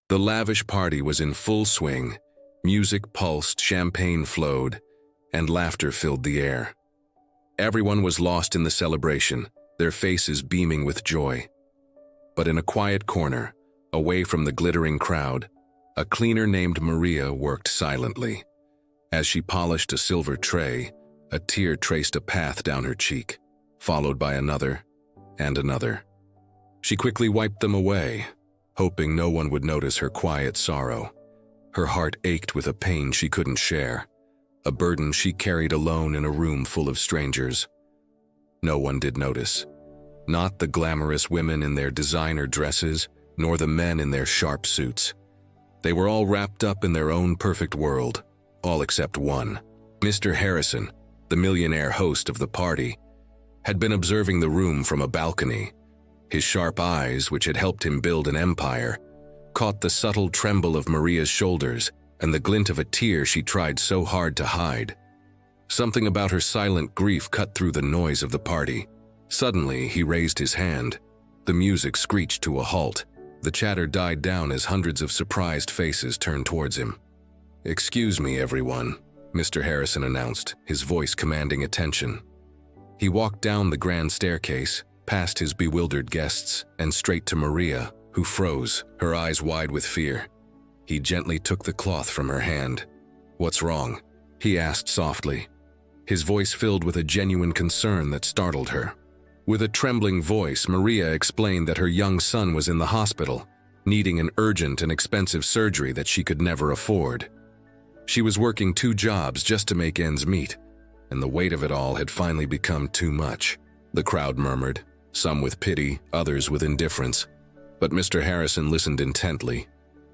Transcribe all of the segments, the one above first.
The lavish party was in full swing. Music pulsed, champagne flowed, and laughter filled the air. Everyone was lost in the celebration, their faces beaming with joy. But in a quiet corner, away from the glittering crowd, a cleaner named Maria worked silently. As she polished a silver tray, a tear traced a path down her cheek, followed by another and another. She quickly wiped them away, hoping no one would notice her quiet sorrow. Her heart ached with a pain she couldn't share, a burden she carried alone in a room full of strangers. No one did notice. Not the glamorous women in their designer dresses, nor the men in their sharp suits. They were all wrapped up in their own perfect world, all except one. Mr. Harrison, the millionaire host of the party, had been observing the room from a balcony. His sharp eyes, which had helped him build an empire, caught the subtle tremble of Maria's shoulders and the glint of a tear she tried so hard to hide. Something about her silent grief cut through the noise of the party. Suddenly, he raised his hand. The music screeched to a halt. The chatter died down as hundreds of surprised faces turned towards him. "Excuse me, everyone," Mr. Harrison announced, his voice commanding attention. He walked down the grand staircase, past his bewildered guests, and straight to Maria, who froze, her eyes wide with fear. He gently took the cloth from her hand. "What's wrong?" he asked softly, his voice filled with a genuine concern that startled her. With a trembling voice, Maria explained that her young son was in the hospital, needing an urgent and expensive surgery that she could never afford. She was working 2 jobs just to make ends meet, and the weight of it all had finally become too much. The crowd murmured, some with pity, others with indifference. But Mr. Harrison listened intently.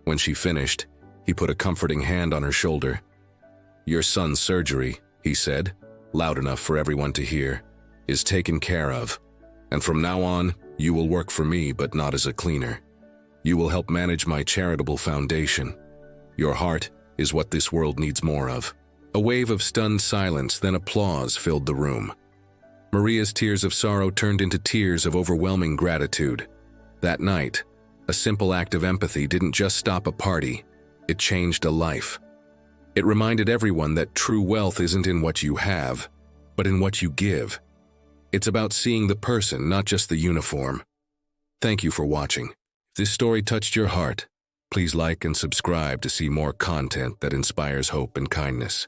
When she finished, he put a comforting hand on her shoulder. "Your son's surgery," he said, loud enough for everyone to hear, "is taken care of. And from now on, you will work for me, but not as a cleaner. You will help manage my charitable foundation. Your heart is what this world needs more of." A wave of stunned silence, then applause filled the room. Maria's tears of sorrow turned into tears of overwhelming gratitude. That night, a simple act of empathy didn't just stop a party, it changed a life. It reminded everyone that true wealth isn't in what you have, but in what you give. It's about seeing the person, not just the uniform. Thank you for watching. If this story touched your heart, please like and subscribe to see more content that inspires hope and kindness.